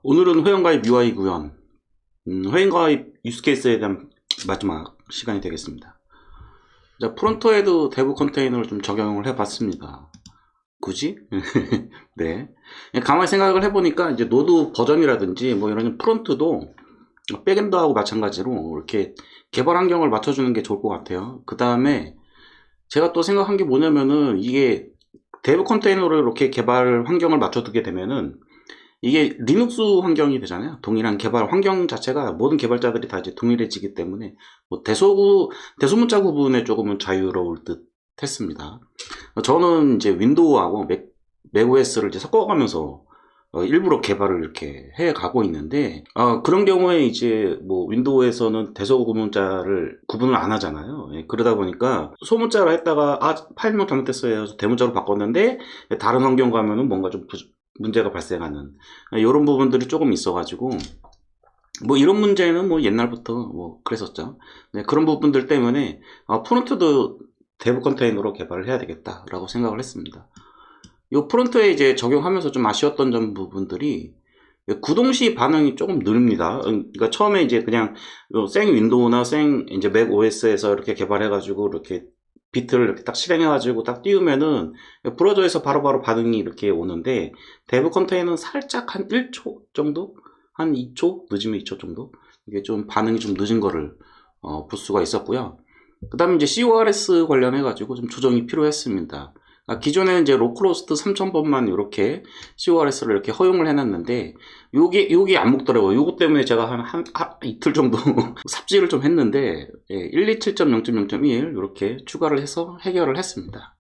오늘은 회원가입 UI 구현, 회원가입 유스케이스에 대한 마지막 시간이 되겠습니다. 자, 프론트에도 대부 컨테이너를 좀 적용을 해봤습니다. 굳이? 네. 가만히 생각을 해보니까 이제 노드 버전이라든지 뭐 이런 프론트도 백엔드하고 마찬가지로 이렇게 개발 환경을 맞춰주는 게 좋을 것 같아요. 그 다음에 제가 또 생각한 게 뭐냐면은 이게 대부 컨테이너를 이렇게 개발 환경을 맞춰두게 되면은 이게 리눅스 환경이 되잖아요. 동일한 개발 환경 자체가 모든 개발자들이 다 이제 동일해지기 때문에 뭐 대소문자 구분에 조금은 자유로울 듯 했습니다. 저는 이제 윈도우하고 맥OS를 이제 섞어가면서 일부러 개발을 이렇게 해 가고 있는데, 그런 경우에 이제 뭐 윈도우에서는 대소문자를 구분을 안 하잖아요. 예, 그러다 보니까 소문자로 했다가 파일명 잘못됐어요 해서 대문자로 바꿨는데 다른 환경 가면은 뭔가 좀 문제가 발생하는 이런 부분들이 조금 있어가지고, 뭐 이런 문제는 뭐 옛날부터 뭐 그랬었죠. 네, 그런 부분들 때문에 프론트도 대부 컨테이너로 개발을 해야 되겠다라고 생각을 했습니다. 이 프론트에 이제 적용하면서 좀 아쉬웠던 점 부분들이, 구동시 반응이 조금 느립니다. 그러니까 처음에 이제 그냥 생 윈도우나 생 이제 맥 OS에서 이렇게 개발해가지고 이렇게 비트를 이렇게 딱 실행해가지고 딱 띄우면은 브라우저에서 바로바로 반응이 이렇게 오는데, 대부 컨테이너는 살짝 한 1초 정도? 한 2초? 늦으면 2초 정도? 이게 좀 반응이 좀 늦은 거를 볼 수가 있었고요. 그 다음에 이제 CORS 관련해가지고 좀 조정이 필요했습니다. 기존에는 이제 로크로스트 3000번만 이렇게 CORS를 이렇게 허용을 해놨는데, 요게 안 먹더라고요. 요거 때문에 제가 한 이틀 정도 삽질을 좀 했는데, 127.0.0.1 이렇게 추가를 해서 해결을 했습니다.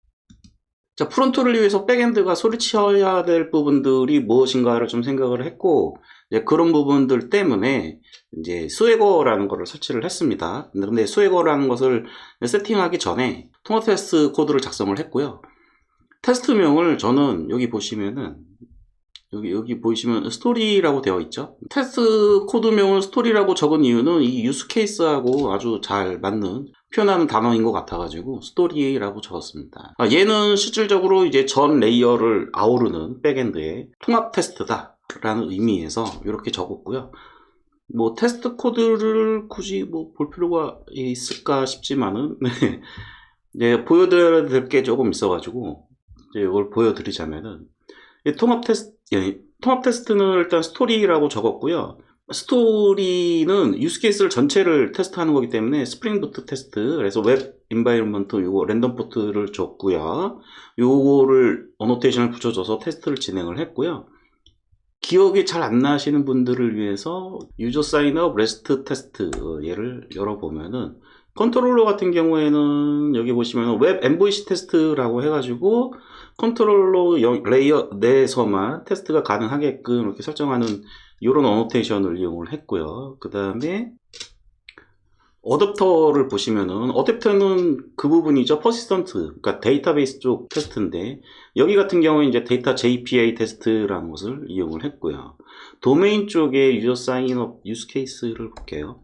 자, 프론트를 위해서 백엔드가 소리쳐야 될 부분들이 무엇인가를 좀 생각을 했고, 이제 그런 부분들 때문에 이제 스웨거라는 거를 설치를 했습니다. 근데 스웨거라는 것을 세팅하기 전에 통합 테스트 코드를 작성을 했고요. 테스트명을 저는 여기 보시면은 여기 보이시면 스토리라고 되어 있죠. 테스트 코드명을 스토리라고 적은 이유는 이 유스 케이스하고 아주 잘 맞는 표현하는 단어인 것 같아가지고 스토리라고 적었습니다. 얘는 실질적으로 이제 전 레이어를 아우르는 백엔드의 통합 테스트다 라는 의미에서 이렇게 적었고요. 뭐 테스트 코드를 굳이 뭐 볼 필요가 있을까 싶지만은 이제 보여드려야 될 게 조금 있어가지고 이제 이걸 보여드리자면은, 통합 테스트는 일단 스토리라고 적었고요. 스토리는 유스케이스를 전체를 테스트하는 거기 때문에 스프링 부트 테스트, 그래서 웹 인바이러먼트 요거 랜덤 포트를 줬고요. 요거를 어노테이션을 붙여줘서 테스트를 진행을 했고요. 기억이 잘 안 나시는 분들을 위해서 유저 사인업 레스트 테스트 얘를 열어보면은, 컨트롤러 같은 경우에는 여기 보시면 웹 MVC 테스트라고 해가지고 컨트롤러 레이어 내에서만 테스트가 가능하게끔 이렇게 설정하는 이런 어노테이션을 이용을 했고요. 그 다음에 어댑터를 보시면은, 어댑터는 그 부분이죠. 퍼시스턴트, 그러니까 데이터베이스 쪽 테스트인데, 여기 같은 경우에 이제 데이터 JPA 테스트라는 것을 이용을 했고요. 도메인 쪽에 유저 사인업 유스 케이스를 볼게요.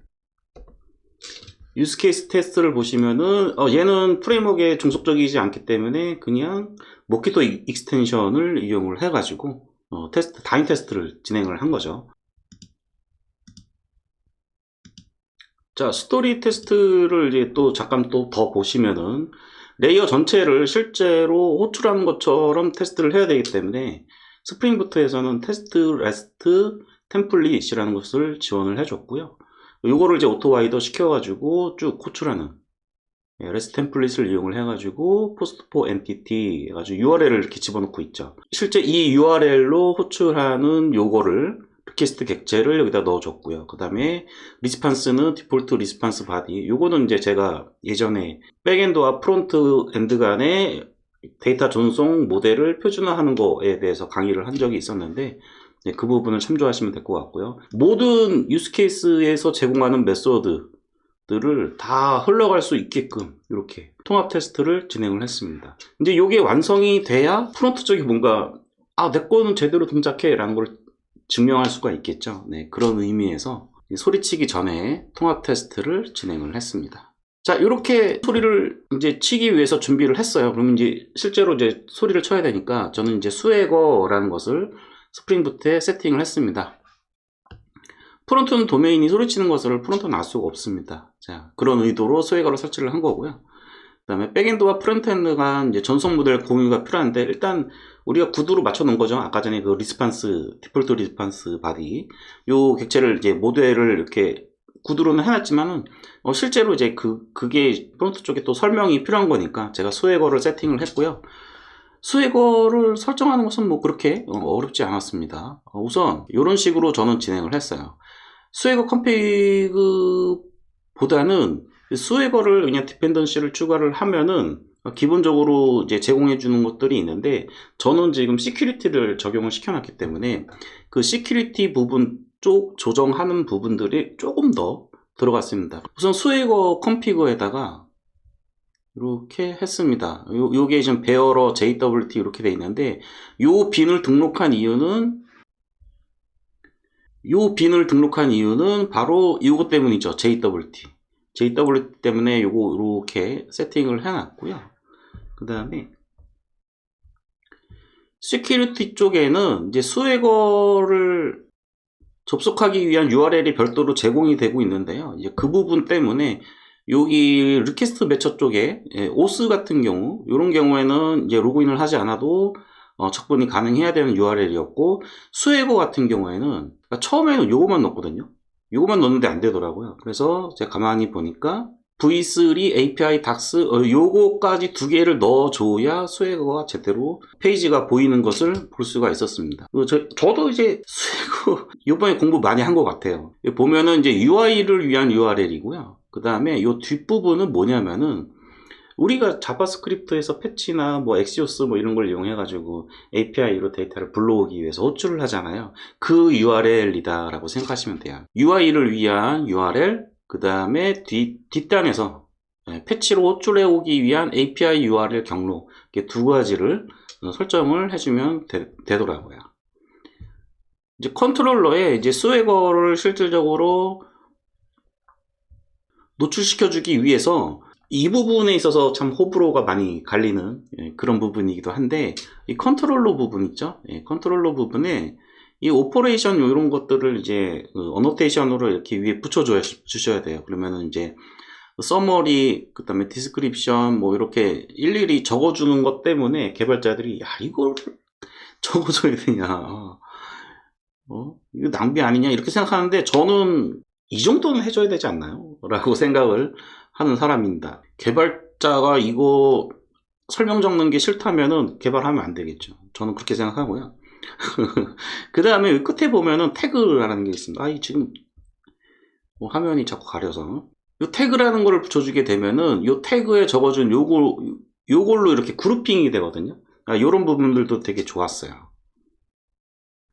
유스 케이스 테스트를 보시면은 얘는 프레임워크에 종속적이지 않기 때문에 그냥 모키토 익스텐션을 이용을 해가지고 다인 테스트를 진행을 한 거죠. 자, 스토리 테스트를 이제 또 잠깐 또 더 보시면은, 레이어 전체를 실제로 호출하는 것처럼 테스트를 해야 되기 때문에 스프링부트에서는 테스트 레스트 템플릿이라는 것을 지원을 해줬고요. 요거를 이제 오토와이더 시켜가지고 쭉 호출하는 레스트 템플릿을 이용을 해가지고 포스트 포 엔티티 해가지고 URL을 이렇게 집어넣고 있죠. 실제 이 URL로 호출하는 요거를 리퀘스트 객체를 여기다 넣어줬고요. 그 다음에 리스판스는 디폴트 리스판스 바디. 요거는 이제 제가 예전에 백엔드와 프론트엔드 간의 데이터 전송 모델을 표준화하는 거에 대해서 강의를 한 적이 있었는데, 그 부분을 참조하시면 될 것 같고요. 모든 유스케이스에서 제공하는 메소드들을 다 흘러갈 수 있게끔 이렇게 통합 테스트를 진행을 했습니다. 이제 이게 완성이 돼야 프론트 쪽이 뭔가 내 거는 제대로 동작해 라는 걸 증명할 수가 있겠죠. 네, 그런 의미에서 소리치기 전에 통합 테스트를 진행을 했습니다. 자, 이렇게 소리를 이제 치기 위해서 준비를 했어요. 그러면 이제 실제로 이제 소리를 쳐야 되니까 저는 이제 스웨거라는 것을 스프링부트에 세팅을 했습니다. 프론트는 도메인이 소리치는 것을 프론트는 알 수가 없습니다. 자, 그런 의도로 스웨거를 설치를 한 거고요. 그 다음에 백엔드와 프론트엔드가 이제 전송 모델 공유가 필요한데, 일단 우리가 구두로 맞춰 놓은 거죠. 아까 전에 그 리스판스, 디폴트 리스판스 바디. 요 객체를 이제 모델을 이렇게 구두로는 해놨지만은, 실제로 이제 그게 프론트 쪽에 또 설명이 필요한 거니까 제가 스웨거를 세팅을 했고요. 스웨거를 설정하는 것은 뭐 그렇게 어렵지 않았습니다. 우선 이런 식으로 저는 진행을 했어요. 스웨거 컴피그보다는 스웨거를 그냥 디펜던시를 추가를 하면은 기본적으로 이제 제공해 주는 것들이 있는데, 저는 지금 시큐리티를 적용을 시켜놨기 때문에 그 시큐리티 부분 쪽 조정하는 부분들이 조금 더 들어갔습니다. 우선 스웨거 컴피그에다가 이렇게 했습니다. 요게 지금 베어러 JWT 이렇게 돼 있는데, 요 빈을 등록한 이유는 바로 이것 때문이죠. JWT 때문에 요거 이렇게 세팅을 해놨고요. 그 다음에 시큐리티 쪽에는 이제 스웨거를 접속하기 위한 URL이 별도로 제공이 되고 있는데요. 이제 그 부분 때문에 여기 리퀘스트 매처 쪽에 오스 같은 경우, 이런 경우에는 이제 로그인을 하지 않아도 접근이 가능해야 되는 URL이었고, 스웨거 같은 경우에는 그러니까 처음에는 요것만 넣었거든요. 요것만 넣었는데 안 되더라고요. 그래서 제가 가만히 보니까 V3 API DAX 요거까지 두 개를 넣어줘야 스웨거가 제대로 페이지가 보이는 것을 볼 수가 있었습니다. 저도 이제 스웨거 이번에 공부 많이 한 것 같아요. 보면은 이제 UI를 위한 URL이고요. 그 다음에 이 뒷부분은 뭐냐면은, 우리가 자바스크립트에서 패치나 뭐 엑시오스 뭐 이런 걸 이용해 가지고 API로 데이터를 불러오기 위해서 호출을 하잖아요. 그 URL이다 라고 생각하시면 돼요. UI를 위한 URL, 그 다음에 뒷단에서 패치로 호출해 오기 위한 API URL 경로, 이렇게 두 가지를 설정을 해주면 되더라고요. 이제 컨트롤러에 이제 스웨거를 실질적으로 노출시켜주기 위해서 이 부분에 있어서 참 호불호가 많이 갈리는 그런 부분이기도 한데, 이 컨트롤러 부분 있죠? 컨트롤러 부분에 이 오퍼레이션 이런 것들을 이제 어노테이션으로 이렇게 위에 주셔야 돼요. 그러면은 이제 서머리, 그 다음에 디스크립션 뭐 이렇게 일일이 적어주는 것 때문에 개발자들이 야, 이걸 적어줘야 되냐, 이거 낭비 아니냐 이렇게 생각하는데, 저는 이 정도는 해줘야 되지 않나요? 라고 생각을 하는 사람입니다. 개발자가 이거 설명 적는 게 싫다면은 개발하면 안 되겠죠. 저는 그렇게 생각하고요. 그 다음에 끝에 보면은 태그라는 게 있습니다. 지금 뭐 화면이 자꾸 가려서. 이 태그라는 거를 붙여주게 되면은 이 태그에 적어준 요걸로 이렇게 그룹핑이 되거든요. 이런 부분들도 되게 좋았어요.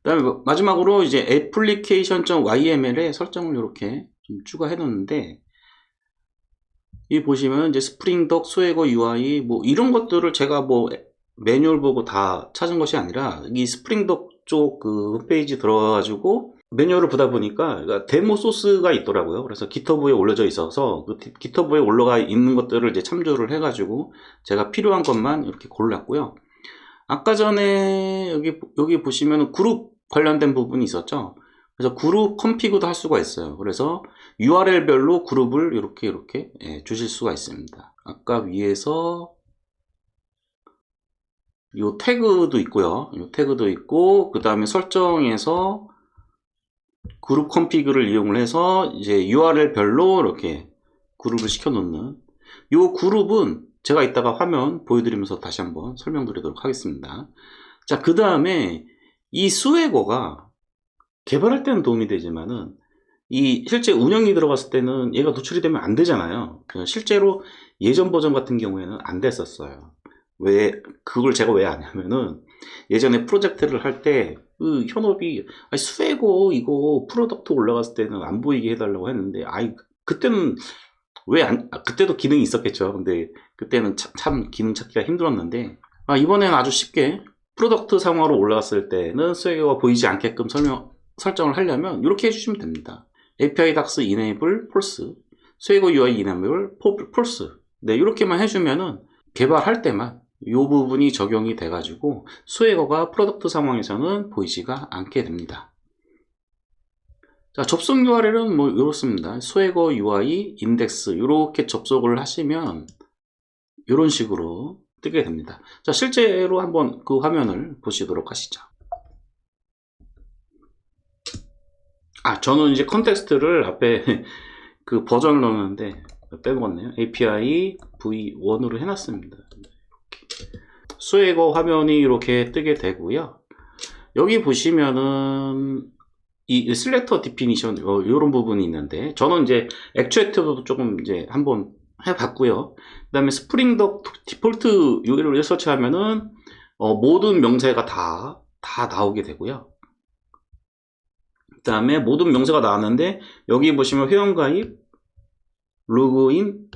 그 다음에 마지막으로 이제 application.yml에 설정을 이렇게 좀 추가해 놓는데, 이 보시면 이제 스프링덕, 스웨거 UI 뭐 이런 것들을 제가 뭐 매뉴얼 보고 다 찾은 것이 아니라, 이 스프링덕 쪽 그 홈페이지 들어가가지고 매뉴얼을 보다 보니까 데모 소스가 있더라고요. 그래서 기터브에 올려져 있어서 그 기터브에 올라가 있는 것들을 이제 참조를 해가지고 제가 필요한 것만 이렇게 골랐고요. 아까 전에 여기 보시면 그룹 관련된 부분이 있었죠. 그래서 그룹 컴피그도 할 수가 있어요. 그래서 URL별로 그룹을 이렇게 주실 수가 있습니다. 아까 위에서 요 태그도 있고요. 요 태그도 있고, 그 다음에 설정에서 그룹 컴피그를 이용을 해서 이제 URL별로 이렇게 그룹을 시켜 놓는, 요 그룹은 제가 이따가 화면 보여드리면서 다시 한번 설명드리도록 하겠습니다. 자, 그 다음에 이 스웨거가 개발할 때는 도움이 되지만은 이 실제 운영이 들어갔을 때는 얘가 노출이 되면 안 되잖아요. 실제로 예전 버전 같은 경우에는 안 됐었어요. 그걸 제가 왜 아냐면은, 예전에 프로젝트를 할 때 그 현업이 스웨거 이거 프로덕트 올라갔을 때는 안 보이게 해달라고 했는데, 그때는 그때도 기능이 있었겠죠. 근데 그때는 참 기능 찾기가 힘들었는데, 이번에는 아주 쉽게 프로덕트 상황으로 올라갔을 때는 스웨거가 보이지 않게끔 설정을 하려면 이렇게 해주시면 됩니다. API DAX enable false, 스웨거 UI enable false. 네, 이렇게만 해주면은 개발할 때만 이 부분이 적용이 돼가지고 스웨거가 프로덕트 상황에서는 보이지가 않게 됩니다. 자, 접속 URL은 뭐 이렇습니다. 스웨거 UI, 인덱스, 이렇게 접속을 UI, 인덱스, 이렇게 접속을 하시면 이런 식으로 뜨게 됩니다. 자, 실제로 한번 그 화면을 보시도록 하시죠. 저는 이제 컨텍스트를 앞에 그 버전을 넣었는데 빼먹었네요. API V1으로 해놨습니다. 이렇게. 스웨거 화면이 이렇게 뜨게 되고요. 여기 보시면은 이 셀렉터 디피니션 이런 부분이 있는데, 저는 이제 액추에이터도 조금 이제 한번 해봤고요. 그 다음에 스프링 덕 디폴트 URL을 서치하면은 모든 명세가 다 나오게 되고요. 그 다음에 모든 명세가 나왔는데, 여기 보시면 회원가입, 로그인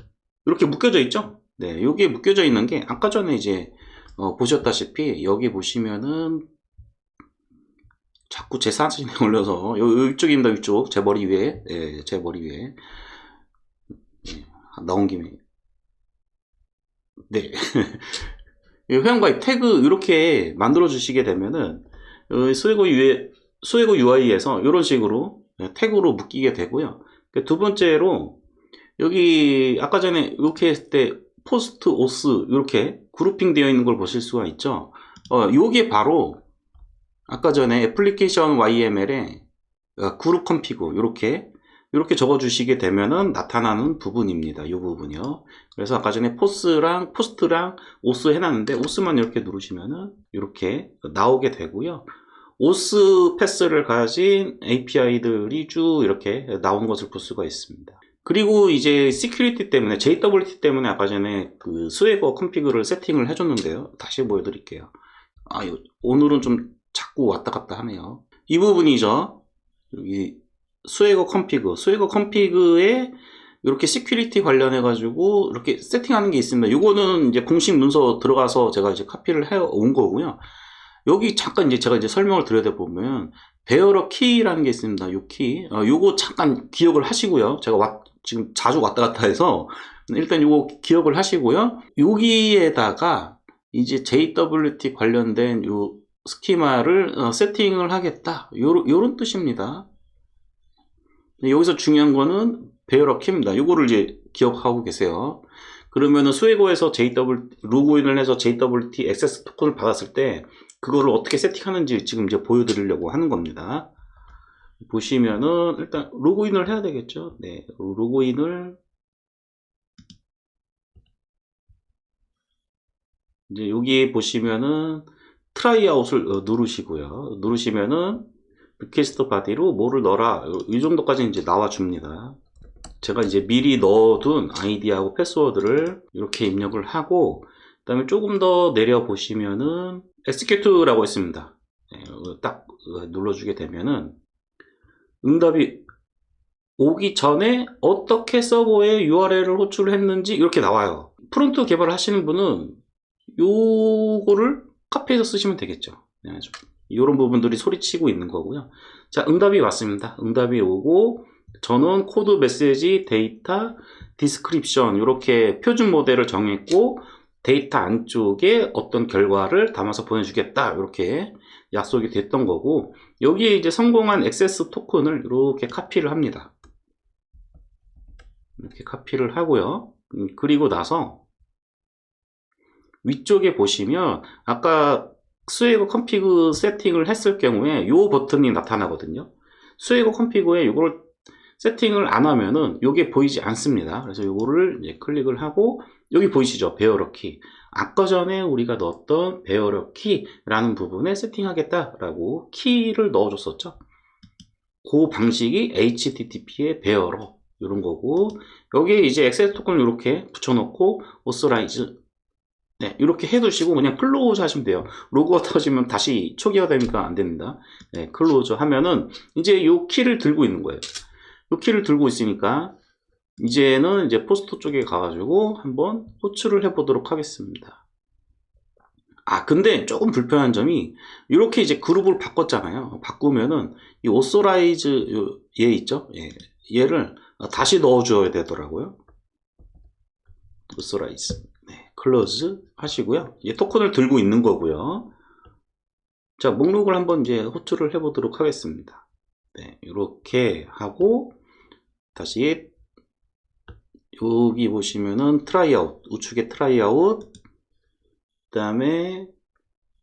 이렇게 묶여져 있죠. 네, 여기에 묶여져 있는 게 아까 전에 이제 보셨다시피 여기 보시면은 자꾸 제 사진에 올려서 이쪽입니다. 이쪽 제 머리 위에, 네, 제 머리 위에. 네, 나온 김에 네 회원가입 태그 이렇게 만들어 주시게 되면은 스웨고 UI에서 이런 식으로 태그로 묶이게 되고요. 두 번째로 여기 아까 전에 이렇게 했을 때 포스트 오스 이렇게 그룹핑 되어 있는 걸 보실 수가 있죠. 요게 바로 아까 전에 애플리케이션 YML에 그룹 컴피그 이렇게 적어 주시게 되면은 나타나는 부분입니다. 이 부분이요. 그래서 아까 전에 포스트랑 오스 해놨는데 오스만 이렇게 누르시면은 이렇게 나오게 되고요. 오스 패스를 가진 API들이 쭉 이렇게 나온 것을 볼 수가 있습니다. 그리고 이제 시큐리티 때문에 JWT 때문에 아까 전에 그 스웨거 컴피그를 세팅을 해줬는데요. 다시 보여드릴게요. 오늘은 좀 자꾸 왔다 갔다 하네요. 이 부분이죠. 여기 스웨거 컴피그에 이렇게 시큐리티 관련해 가지고 이렇게 세팅하는 게 있습니다. 이거는 이제 공식 문서 들어가서 제가 이제 카피를 해 온 거고요. 여기 잠깐 이제 제가 이제 설명을 드려야 보면 베어러 키라는 게 있습니다. 요 키, 요거 잠깐 기억을 하시고요. 제가 지금 자주 왔다 갔다 해서 일단 요거 기억을 하시고요. 여기에다가 이제 JWT 관련된 요 스키마를 세팅을 하겠다. 요런 뜻입니다. 여기서 중요한 거는 베어러 키입니다. 요거를 이제 기억하고 계세요. 그러면은 스웨고에서 로그인을 해서 JWT 액세스 토큰을 받았을 때 그거를 어떻게 세팅하는지 지금 이제 보여드리려고 하는 겁니다. 보시면은 일단 로그인을 해야 되겠죠. 네, 로그인을 이제 여기 보시면은 트라이아웃을 누르시고요. 누르시면은 리퀘스트 바디로 뭐를 넣어라. 이 정도까지 이제 나와 줍니다. 제가 이제 미리 넣어둔 아이디하고 패스워드를 이렇게 입력을 하고, 그 다음에 조금 더 내려 보시면은 execute라고 있습니다. 네, 딱 눌러주게 되면은 응답이 오기 전에 어떻게 서버에 URL을 호출을 했는지 이렇게 나와요. 프론트 개발을 하시는 분은 요거를 카피해서 쓰시면 되겠죠. 네, 이런 부분들이 소리치고 있는 거고요. 자, 응답이 왔습니다. 응답이 오고 저는 코드 메시지 데이터 디스크립션 이렇게 표준 모델을 정했고 데이터 안쪽에 어떤 결과를 담아서 보내주겠다 이렇게 약속이 됐던 거고, 여기에 이제 성공한 액세스 토큰을 이렇게 카피를 합니다. 이렇게 카피를 하고요. 그리고 나서 위쪽에 보시면 아까 스웨거 컴피그 세팅을 했을 경우에 이 버튼이 나타나거든요. 스웨거 컴피그에 이걸 세팅을 안 하면은 이게 보이지 않습니다. 그래서 이거를 이제 클릭을 하고 여기 보이시죠? 베어러 키. 아까 전에 우리가 넣었던 베어러 키라는 부분에 세팅하겠다라고 키를 넣어줬었죠. 그 방식이 HTTP의 베어러 이런 거고, 여기에 이제 액세스 토큰을 이렇게 붙여놓고 오서라이즈 네, 이렇게 해두시고 그냥 클로즈 하시면 돼요. 로그아웃 하시면 다시 초기화 되니까 안 됩니다. 네, 클로즈 하면은 이제 이 키를 들고 있는 거예요. 이 키를 들고 있으니까 이제는 이제 포스트 쪽에 가가지고 한번 호출을 해보도록 하겠습니다. 근데 조금 불편한 점이 이렇게 이제 그룹을 바꿨잖아요. 바꾸면은 이 오서라이즈 얘 있죠? 예, 얘를 다시 넣어줘야 되더라고요. 오서라이즈. 네, 클로즈 하시고요. 이제 토큰을 들고 있는 거고요. 자, 목록을 한번 이제 호출을 해보도록 하겠습니다. 네, 이렇게 하고 다시 여기 보시면은 트라이아웃, 우측에 트라이아웃, 그 다음에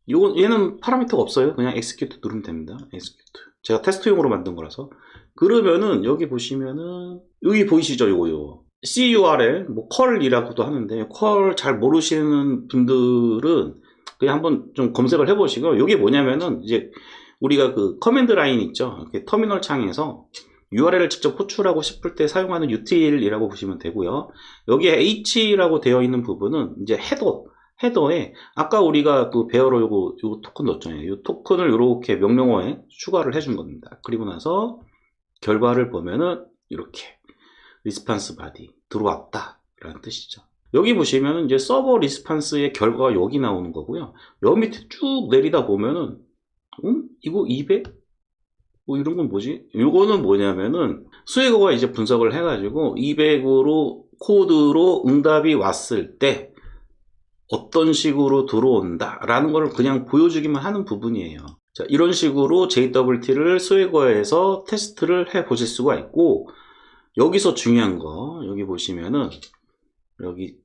얘는 파라미터가 없어요. 그냥 execute 누르면 됩니다. execute. 제가 테스트용으로 만든 거라서. 그러면은 여기 보시면은 여기 보이시죠? 요거 CURL 뭐 컬이라고도 하는데 컬 잘 모르시는 분들은 그냥 한번 좀 검색을 해보시고, 이게 뭐냐면은 이제 우리가 그 커맨드 라인 있죠. 이렇게 터미널 창에서 URL을 직접 호출하고 싶을 때 사용하는 util이라고 보시면 되고요. 여기에 H라고 되어 있는 부분은 이제 헤더에 아까 우리가 그 베어로 요거 토큰 넣었잖아요. 이 토큰을 이렇게 명령어에 추가를 해준 겁니다. 그리고 나서 결과를 보면은 이렇게 리스판스 바디 들어왔다 라는 뜻이죠. 여기 보시면은 이제 서버 리스판스의 결과가 여기 나오는 거고요. 여기 밑에 쭉 내리다 보면은 이거 200? 뭐 이런 건 뭐지? 이거는 뭐냐면은 수혜거가 이제 분석을 해가지고 200으로 코드로 응답이 왔을 때 어떤 식으로 들어온다 라는 걸 그냥 보여주기만 하는 부분이에요. 자, 이런 식으로 JWT를 수혜거에서 테스트를 해 보실 수가 있고, 여기서 중요한 거 여기 보시면은 여기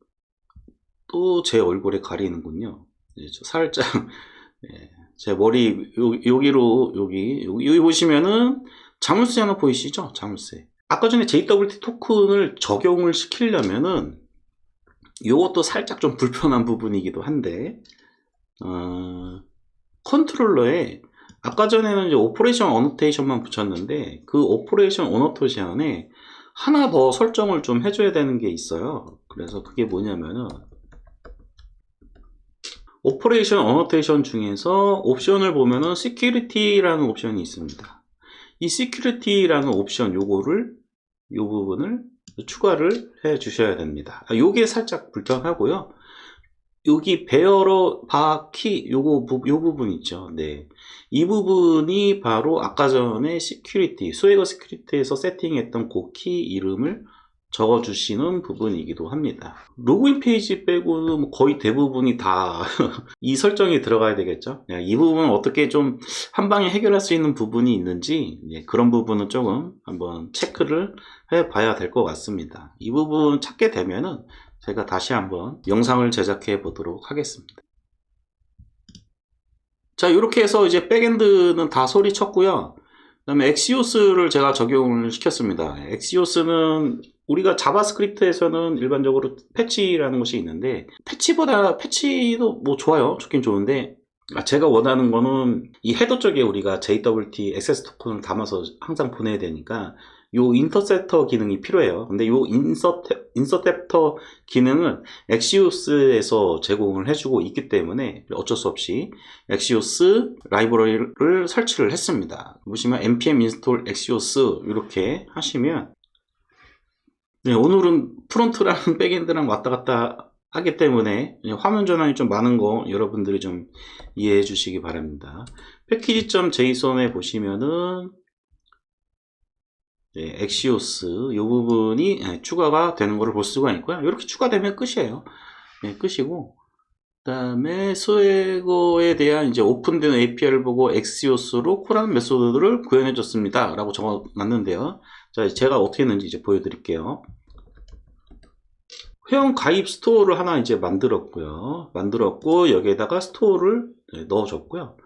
또 제 얼굴에 가리는군요. 살짝 네, 제 머리 여기로 여기 보시면은 자물쇠 하나 보이시죠? 자물쇠. 아까 전에 JWT 토큰을 적용을 시키려면은 이것도 살짝 좀 불편한 부분이기도 한데, 컨트롤러에 아까 전에는 이제 오퍼레이션 어노테이션만 붙였는데 그 오퍼레이션 어노테이션에 하나 더 설정을 좀 해줘야 되는 게 있어요. 그래서 그게 뭐냐면은 오퍼레이션 어노테이션 중에서 옵션을 보면은 security라는 옵션이 있습니다. 이 security라는 옵션 요 부분을 추가를 해 주셔야 됩니다. 요게 살짝 불편하고요. 여기 베어러 바키 요 부분 있죠. 네. 이 부분이 바로 아까 전에 시큐리티, 스웨거 시큐리티에서 세팅했던 그 키 이름을 적어 주시는 부분이기도 합니다. 로그인 페이지 빼고는 뭐 거의 대부분이 다 이 설정이 들어가야 되겠죠. 이 부분은 어떻게 좀 한 방에 해결할 수 있는 부분이 있는지, 그런 부분은 조금 한번 체크를 해 봐야 될 것 같습니다. 이 부분 찾게 되면은 제가 다시 한번 영상을 제작해 보도록 하겠습니다. 자, 이렇게 해서 이제 백엔드는 다 소리쳤고요. 그 다음에 엑시오스를 제가 적용을 시켰습니다. 엑시오스는 우리가 자바스크립트에서는 일반적으로 패치라는 것이 있는데, 패치도 뭐 좋긴 좋은데, 제가 원하는 거는 이 헤더 쪽에 우리가 JWT 액세스 토큰을 담아서 항상 보내야 되니까 요 인터셉터 기능이 필요해요. 근데 요 인서셉터 기능은 엑시오스에서 제공을 해주고 있기 때문에 어쩔 수 없이 엑시오스 라이브러리를 설치를 했습니다. 보시면 npm install 엑시오스 이렇게 하시면, 오늘은 프론트랑 백엔드랑 왔다 갔다 하기 때문에 화면 전환이 좀 많은 거 여러분들이 좀 이해해 주시기 바랍니다. 패키지.json에 보시면은 엑시오스 이 부분이 추가가 되는 것을 볼 수가 있고요. 이렇게 추가되면 끝이에요. 끝이고, 그 다음에 스웨거에 대한 이제 오픈된 API를 보고 엑시오스로 콜하는 메소드를 구현해 줬습니다 라고 적어 놨는데요. 자, 제가 어떻게 했는지 이제 보여드릴게요. 회원 가입 스토어를 하나 이제 만들었고 여기에다가 스토어를 넣어줬고요.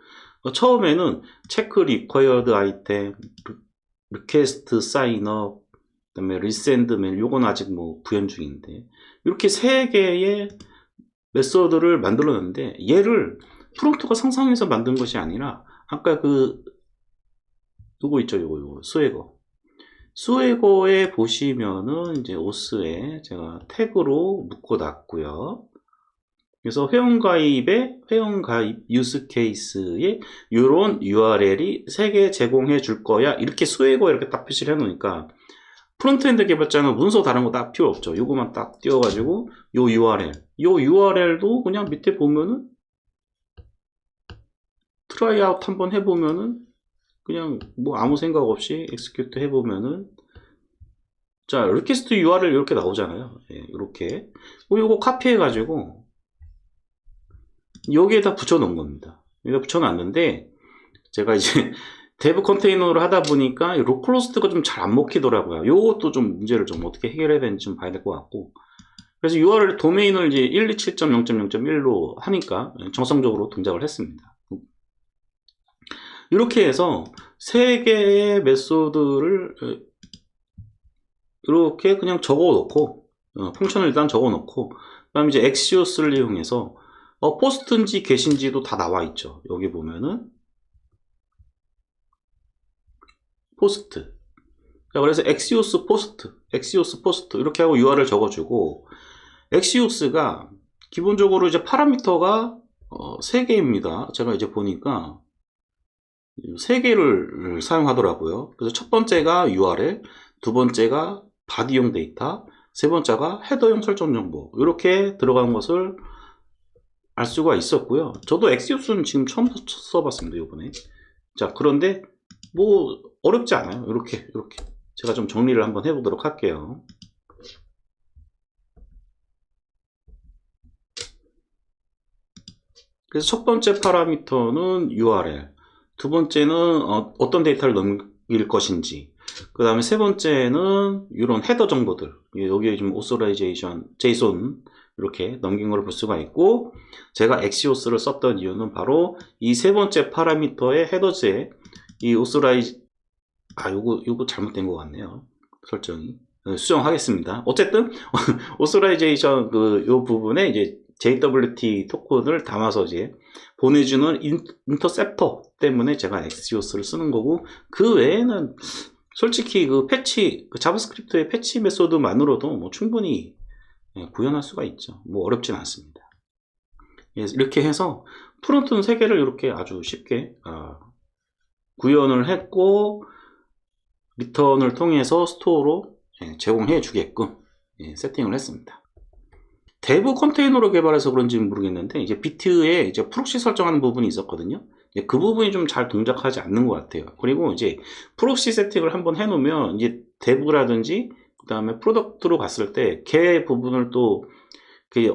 처음에는 체크 리퀘어드 아이템, 리퀘스트 사인업, 그다음에 리센드 메일, 요건 아직 뭐 구현 중인데, 이렇게 세 개의 메소드를 만들었는데 얘를 프롬프트가 상상해서 만든 것이 아니라 아까 요거 있죠, 요거 스웨거에 보시면은 이제 오스에 제가 태그로 묶어 놨고요. 그래서 회원가입 유스 케이스에 이런 URL이 3개 제공해 줄 거야. 이렇게 스웨거 이렇게 딱 표시를 해 놓으니까 프론트엔드 개발자는 문서 다른 거 딱 필요 없죠. 요거만 딱 띄워가지고 요 URL도 그냥 밑에 보면은 트라이아웃 한번 해보면은 그냥 뭐 아무 생각 없이 엑스큐트 해보면은, 자, 리퀘스트 URL 이렇게 나오잖아요. 이렇게 요거 카피해 가지고 여기에다 붙여 놓은 겁니다. 여기다 붙여 놨는데 제가 이제 데브 컨테이너를 하다 보니까 로컬호스트가 좀 잘 안 먹히더라고요. 요것도 좀 문제를 좀 어떻게 해결해야 되는지 좀 봐야 될 것 같고. 그래서 URL 도메인을 이제 127.0.0.1로 하니까 정상적으로 동작을 했습니다. 이렇게 해서 세 개의 메소드를 이렇게 그냥 적어 놓고, 펑션을 일단 적어 놓고, 그 다음에 이제 엑시오스를 이용해서 포스트인지 게시인지도 다 나와 있죠. 여기 보면은 포스트. 자, 그래서 엑시오스 포스트 이렇게 하고 URL 적어주고, 엑시오스가 기본적으로 이제 파라미터가 3개입니다. 제가 이제 보니까 3개를 사용하더라고요. 그래서 첫 번째가 URL, 두 번째가 바디용 데이터, 세 번째가 헤더용 설정 정보, 이렇게 들어간 것을 알 수가 있었고요. 저도 엑시오스는 지금 처음 써봤습니다, 이번에. 자, 그런데 뭐 어렵지 않아요. 이렇게 제가 좀 정리를 한번 해보도록 할게요. 그래서 첫 번째 파라미터는 URL, 두 번째는 어떤 데이터를 넘길 것인지, 그 다음에 세 번째는 이런 헤더 정보들, 여기에 지금 오소라이제이션, JSON 이렇게 넘긴 걸 볼 수가 있고, 제가 엑시오스를 썼던 이유는 바로 이 세 번째 파라미터의 헤더즈에 이 요거 잘못된 것 같네요. 설정이. 수정하겠습니다. 어쨌든 오소라이제이션 요 부분에 이제 JWT 토큰을 담아서 이제 보내주는 인터셉터 때문에 제가 엑시오스를 쓰는 거고, 그 외에는 솔직히 자바스크립트의 패치 메소드만으로도 뭐 충분히 구현할 수가 있죠. 뭐 어렵진 않습니다. 이렇게 해서 프론트는 3개를 이렇게 아주 쉽게 구현을 했고, 리턴을 통해서 스토어로 제공해 주게끔 세팅을 했습니다. 데브 컨테이너로 개발해서 그런지 모르겠는데, 이제 비트에 이제 프록시 설정하는 부분이 있었거든요. 그 부분이 좀 잘 동작하지 않는 것 같아요. 그리고 이제 프록시 세팅을 한번 해놓으면 이제 데브라든지 그 다음에 프로덕트로 갔을 때 걔 부분을 또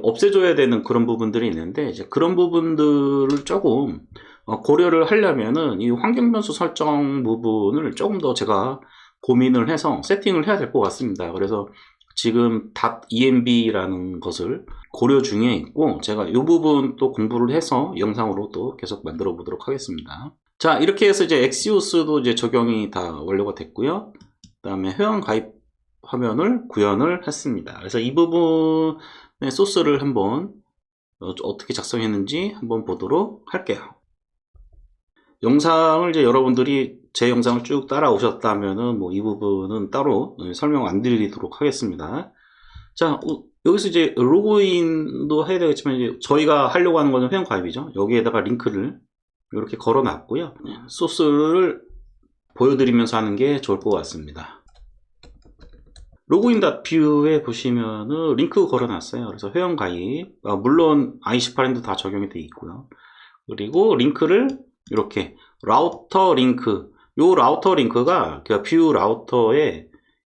없애줘야 되는 그런 부분들이 있는데, 이제 그런 부분들을 조금 고려를 하려면은 이 환경 변수 설정 부분을 조금 더 제가 고민을 해서 세팅을 해야 될 것 같습니다. 그래서 지금 .env라는 것을 고려 중에 있고, 제가 이 부분 또 공부를 해서 영상으로 또 계속 만들어 보도록 하겠습니다. 자, 이렇게 해서 이제 엑시오스도 이제 적용이 다 완료가 됐고요. 그 다음에 회원 가입 화면을 구현을 했습니다. 그래서 이 부분의 소스를 한번 어떻게 작성했는지 한번 보도록 할게요. 영상을 이제 여러분들이 제 영상을 쭉 따라오셨다면은 뭐 이 부분은 따로 설명 안 드리도록 하겠습니다. 자, 여기서 이제 로그인도 해야 되겠지만, 이제 저희가 하려고 하는 것은 회원 가입이죠. 여기에다가 링크를 이렇게 걸어 놨고요. 소스를 보여드리면서 하는 게 좋을 것 같습니다. 로그인.뷰에 보시면은 링크 걸어 놨어요. 그래서 회원 가입, 물론 IC8인도 다 적용이 되어 있고요. 그리고 링크를 이렇게 라우터 링크, 요 라우터 링크가 뷰 라우터에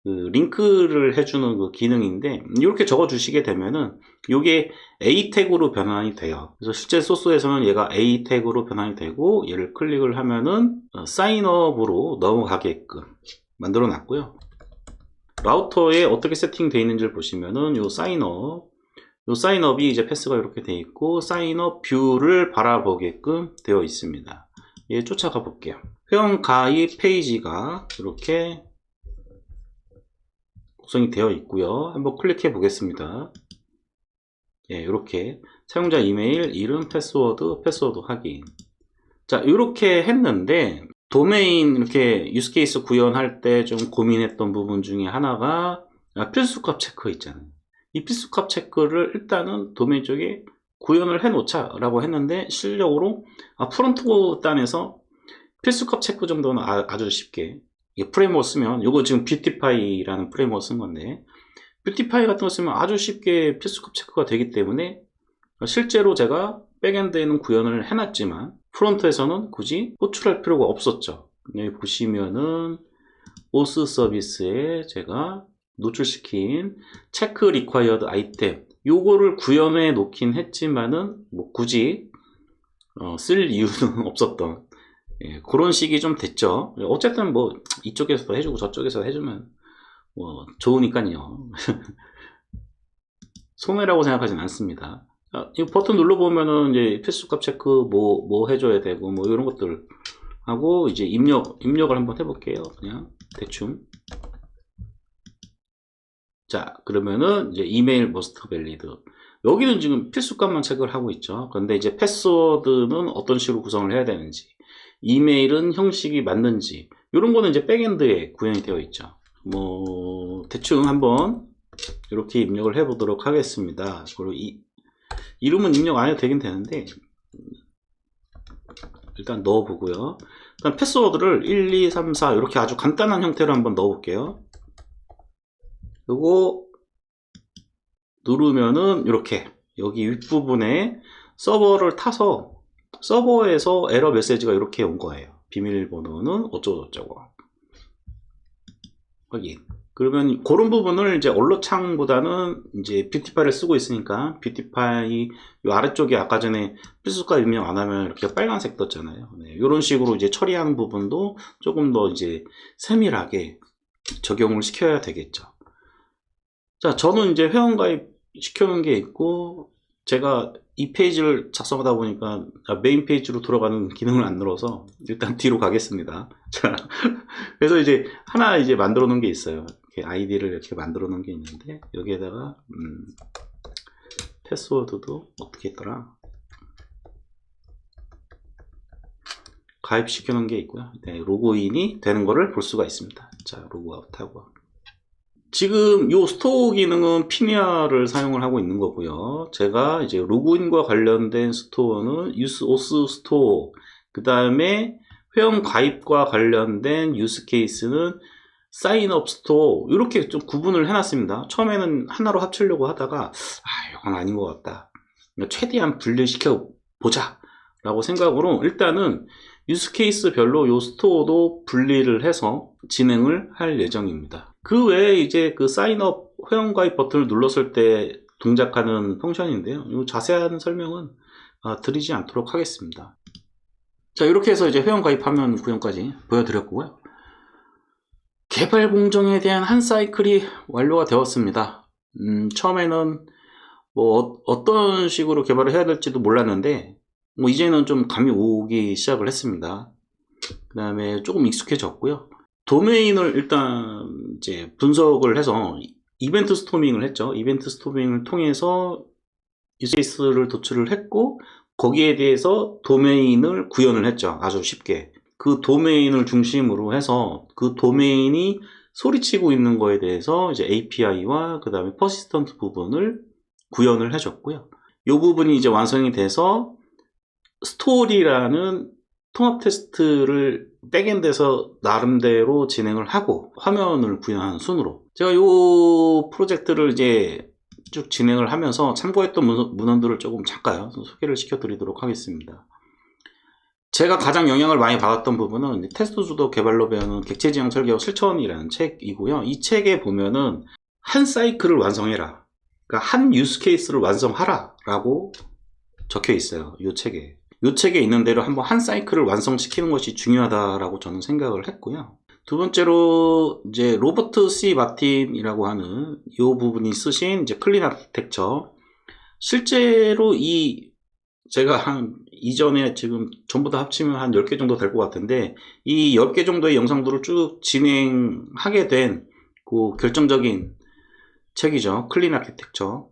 링크를 해주는 그 기능인데, 이렇게 적어 주시게 되면은 이게 A 태그로 변환이 돼요. 그래서 실제 소스에서는 얘가 A 태그로 변환이 되고, 얘를 클릭을 하면은 사인업으로 넘어가게끔 만들어 놨고요. 라우터에 어떻게 세팅되어 있는지를 보시면은 요 사인업이 이제 패스가 이렇게 되어 있고, 사인업 뷰를 바라보게끔 되어 있습니다. 예, 쫓아가 볼게요. 회원 가입 페이지가 이렇게 구성이 되어 있고요. 한번 클릭해 보겠습니다. 예, 이렇게 사용자 이메일, 이름, 패스워드 확인. 자, 이렇게 했는데, 도메인 이렇게 유스케이스 구현할 때 좀 고민했던 부분 중에 하나가 필수값 체크 있잖아요. 이 필수값 체크를 일단은 도메인 쪽에 구현을 해 놓자 라고 했는데, 실력으로 프론트 단에서 필수값 체크 정도는 아주 쉽게 프레임워크 쓰면, 요거 지금 뷰티파이라는 프레임워크 쓴 건데, 뷰티파이 같은 거 쓰면 아주 쉽게 필수값 체크가 되기 때문에, 실제로 제가 백엔드에는 구현을 해놨지만 프론트에서는 굳이 호출할 필요가 없었죠. 여기 보시면은 오스 서비스에 제가 노출시킨 체크 리콰이어드 아이템, 요거를 구현해 놓긴 했지만은 뭐 굳이 쓸 이유는 없었던 예, 그런 식이 좀 됐죠. 어쨌든 뭐 이쪽에서도 해주고 저쪽에서 해주면 뭐 좋으니까요. 손해라고 생각하진 않습니다. 자, 이 버튼 눌러보면은 이제 필수값 체크 뭐 해줘야 되고 뭐 이런 것들 하고 이제 입력을 한번 해볼게요. 그냥 대충. 자, 그러면은 이제 이메일 머스트 밸리드. 여기는 지금 필수값만 체크를 하고 있죠. 그런데 이제 패스워드는 어떤 식으로 구성을 해야 되는지, 이메일은 형식이 맞는지, 이런 거는 이제 백엔드에 구현이 되어 있죠. 뭐 대충 한번 이렇게 입력을 해 보도록 하겠습니다. 그리고 이름은 입력 안 해도 되긴 되는데 일단 넣어 보고요. 일단 패스워드를 1, 2, 3, 4 이렇게 아주 간단한 형태로 한번 넣어 볼게요. 그리고 누르면은 이렇게 여기 윗부분에 서버를 타서 서버에서 에러 메시지가 이렇게 온 거예요. 비밀번호는 어쩌고저쩌고 확인. 그러면 그런 부분을 이제 언로창보다는 이제 뷰티파이를 쓰고 있으니까 뷰티파이 이 아래쪽에 아까 전에 필수값 입력 안 하면 이렇게 빨간색 떴잖아요. 네, 이런 식으로 이제 처리하는 부분도 조금 더 이제 세밀하게 적용을 시켜야 되겠죠. 자, 저는 이제 회원가입 시켜놓은 게 있고, 제가 이 페이지를 작성하다 보니까 메인 페이지로 돌아가는 기능을 안 눌러서 일단 뒤로 가겠습니다. 자, 그래서 이제 하나 이제 만들어 놓은 게 있어요. 이렇게 아이디를 이렇게 만들어 놓은 게 있는데, 여기에다가, 패스워드도 어떻게 했더라? 가입시켜 놓은 게 있고요. 네, 로그인이 되는 거를 볼 수가 있습니다. 자, 로그아웃하고. 지금 이 스토어 기능은 피니아를 사용을 하고 있는 거고요. 제가 이제 로그인과 관련된 스토어는 유스오스 스토어, 그 다음에 회원 가입과 관련된 유스 케이스는 사인업 스토어, 이렇게 좀 구분을 해놨습니다. 처음에는 하나로 합치려고 하다가 이건 아닌 것 같다. 최대한 분리시켜 보자 라고 생각으로 일단은 유스 케이스별로 이 스토어도 분리를 해서 진행을 할 예정입니다. 그 외에 이제 그 사인업 회원가입 버튼을 눌렀을 때 동작하는 펑션인데요. 이 자세한 설명은 드리지 않도록 하겠습니다. 자, 이렇게 해서 이제 회원가입하면 구현까지 보여드렸고요. 개발 공정에 대한 한 사이클이 완료가 되었습니다. 처음에는 뭐 어떤 식으로 개발을 해야 될지도 몰랐는데 뭐 이제는 좀 감이 오기 시작을 했습니다. 그 다음에 조금 익숙해졌고요. 도메인을 일단 이제 분석을 해서 이벤트 스토밍을 했죠. 이벤트 스토밍을 통해서 유스케이스를 도출을 했고 거기에 대해서 도메인을 구현을 했죠. 아주 쉽게. 그 도메인을 중심으로 해서 그 도메인이 소리치고 있는 거에 대해서 이제 API와 그 다음에 퍼시스턴트 부분을 구현을 해줬고요. 이 부분이 이제 완성이 돼서 스토리라는 통합 테스트를 백엔드에서 나름대로 진행을 하고 화면을 구현하는 순으로 제가 이 프로젝트를 이제 쭉 진행을 하면서 참고했던 문헌들을 조금 잠깐 소개를 시켜 드리도록 하겠습니다. 제가 가장 영향을 많이 받았던 부분은 테스트 주도 개발로 배우는 객체 지형 설계와 실천이라는 책이고요. 이 책에 보면은 한 사이클을 완성해라, 그러니까 한 유스 케이스를 완성하라 라고 적혀 있어요. 이 책에 있는 대로 한번 한 사이클을 완성시키는 것이 중요하다라고 저는 생각을 했고요. 두 번째로 이제 로버트 C 마틴이라고 하는 이 부분이 쓰신 이제 클린 아키텍처, 실제로 제가 한 이전에 지금 전부 다 합치면 한 10개 정도 될 것 같은데 이 10개 정도의 영상들을 쭉 진행하게 된 그 결정적인 책이죠. 클린 아키텍처.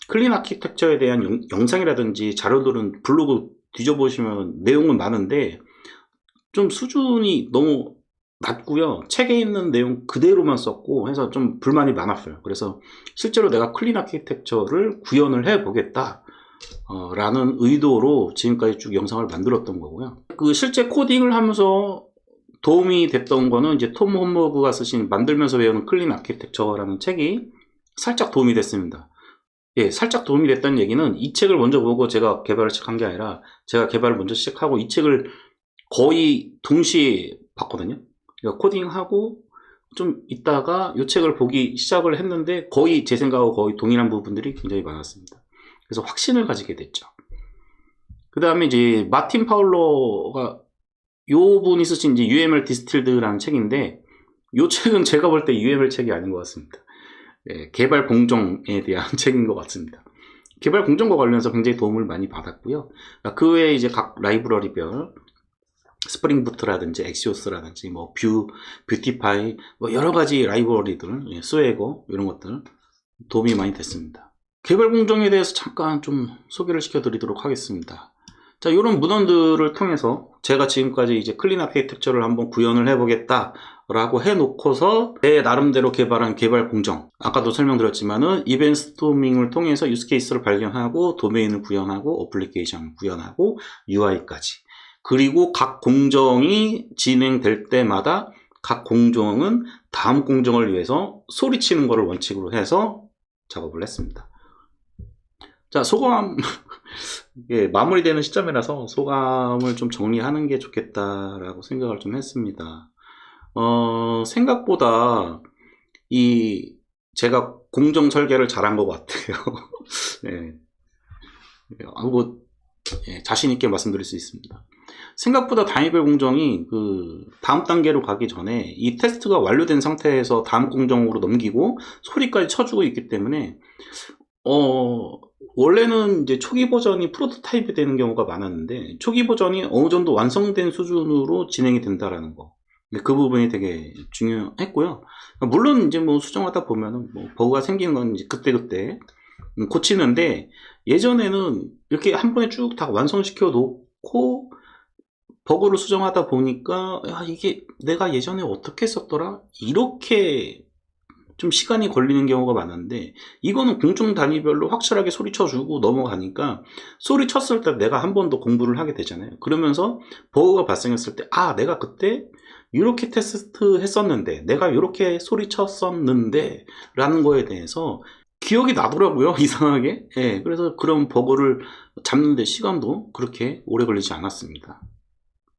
클린 아키텍처에 대한 영상이라든지 자료들은 블로그 뒤져보시면 내용은 많은데 좀 수준이 너무 낮고요. 책에 있는 내용 그대로만 썼고 해서 좀 불만이 많았어요. 그래서 실제로 내가 클린 아키텍처를 구현을 해보겠다 라는 의도로 지금까지 쭉 영상을 만들었던 거고요. 그 실제 코딩을 하면서 도움이 됐던 거는 이제 톰 홈버그가 쓰신 만들면서 배우는 클린 아키텍처라는 책이 살짝 도움이 됐습니다. 예, 살짝 도움이 됐다는 얘기는 이 책을 먼저 보고 제가 개발을 시작한 게 아니라 제가 개발을 먼저 시작하고 이 책을 거의 동시에 봤거든요. 그러니까 코딩하고 좀 있다가 이 책을 보기 시작을 했는데 거의 제 생각하고 거의 동일한 부분들이 굉장히 많았습니다. 그래서 확신을 가지게 됐죠. 그 다음에 이제 마틴 파울러가 요 분이 쓰신 이제 UML 디스틸드라는 책인데, 요 책은 제가 볼 때 UML 책이 아닌 것 같습니다. 예, 개발 공정에 대한 책인 것 같습니다. 개발 공정과 관련해서 굉장히 도움을 많이 받았고요. 그 외에 이제 각 라이브러리별 스프링 부트라든지 엑시오스라든지 뭐 뷰티파이 뭐 여러 가지 라이브러리들, 예, 스웨거 이런 것들 도움이 많이 됐습니다. 개발 공정에 대해서 잠깐 좀 소개를 시켜드리도록 하겠습니다. 자, 이런 문헌들을 통해서 제가 지금까지 이제 클린 아키텍처를 한번 구현을 해보겠다 라고 해놓고서 내 나름대로 개발한 개발 공정, 아까도 설명드렸지만은 이벤트 스토밍을 통해서 유스케이스를 발견하고 도메인을 구현하고 어플리케이션을 구현하고 UI까지, 그리고 각 공정이 진행될 때마다 각 공정은 다음 공정을 위해서 소리치는 것을 원칙으로 해서 작업을 했습니다. 자, 소감 예, 마무리되는 시점이라서 소감을 좀 정리하는 게 좋겠다라고 생각을 좀 했습니다. 생각보다 제가 공정 설계를 잘한 것 같아요. 네. 예, 자신 있게 말씀드릴 수 있습니다. 생각보다 단위별 공정이 다음 단계로 가기 전에 이 테스트가 완료된 상태에서 다음 공정으로 넘기고 소리까지 쳐주고 있기 때문에 원래는 이제 초기 버전이 프로토타입이 되는 경우가 많았는데 초기 버전이 어느 정도 완성된 수준으로 진행이 된다라는 거, 그 부분이 되게 중요했고요. 물론 이제 뭐 수정하다 보면은 뭐 버그가 생기는 건 이제 그때그때 고치는데, 예전에는 이렇게 한 번에 쭉 다 완성시켜 놓고 버그를 수정하다 보니까 야, 이게 내가 예전에 어떻게 했었더라? 이렇게 좀 시간이 걸리는 경우가 많은데, 이거는 공정 단위별로 확실하게 소리쳐주고 넘어가니까 소리쳤을 때 내가 한 번 더 공부를 하게 되잖아요. 그러면서 버그가 발생했을 때 내가 그때 이렇게 테스트 했었는데, 내가 이렇게 소리쳤었는데 라는 거에 대해서 기억이 나더라고요. 이상하게. 예, 그래서 그런 버그를 잡는데 시간도 그렇게 오래 걸리지 않았습니다.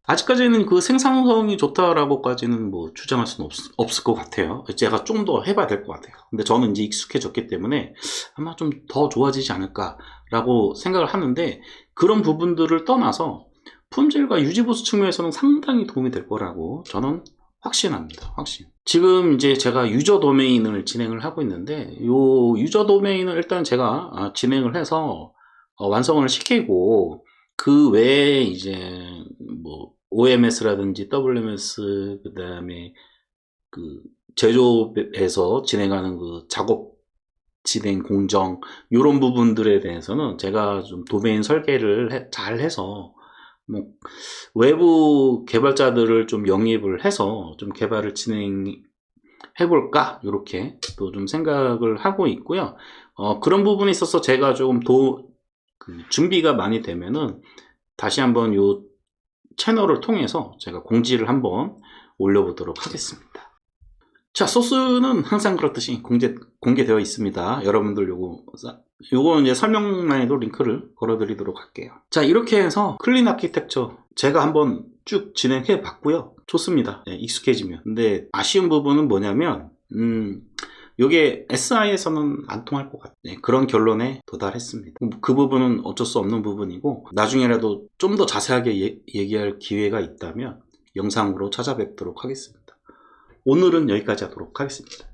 아직까지는 그 생산성이 좋다라고까지는 뭐 주장할 수는 없을 것 같아요. 제가 좀 더 해봐야 될 것 같아요. 근데 저는 이제 익숙해졌기 때문에 아마 좀 더 좋아지지 않을까라고 생각을 하는데, 그런 부분들을 떠나서 품질과 유지보수 측면에서는 상당히 도움이 될 거라고 저는 확신합니다. 확신. 지금 이제 제가 유저 도메인을 진행을 하고 있는데, 요 유저 도메인을 일단 제가 진행을 해서 완성을 시키고, 그 외에 이제 뭐 OMS라든지 WMS, 그 다음에 그 제조에서 진행하는 그 작업 진행 공정, 이런 부분들에 대해서는 제가 좀 도메인 설계를 잘 해서 뭐 외부 개발자들을 좀 영입을 해서 좀 개발을 진행해 볼까, 이렇게 또 좀 생각을 하고 있고요. 그런 부분에 있어서 제가 조금 준비가 많이 되면은 다시 한번 요 채널을 통해서 제가 공지를 한번 올려보도록 하겠습니다. 자, 소스는 항상 그렇듯이 공개되어 있습니다. 여러분들 요거 이제 설명란에도 링크를 걸어드리도록 할게요. 자, 이렇게 해서 클린 아키텍처 제가 한번 쭉 진행해 봤고요. 좋습니다. 네, 익숙해지면. 근데 아쉬운 부분은 뭐냐면 요게 SI에서는 안 통할 것 같아요. 네, 그런 결론에 도달했습니다. 그 부분은 어쩔 수 없는 부분이고, 나중에라도 좀 더 자세하게 얘기할 기회가 있다면 영상으로 찾아뵙도록 하겠습니다. 오늘은 여기까지 하도록 하겠습니다.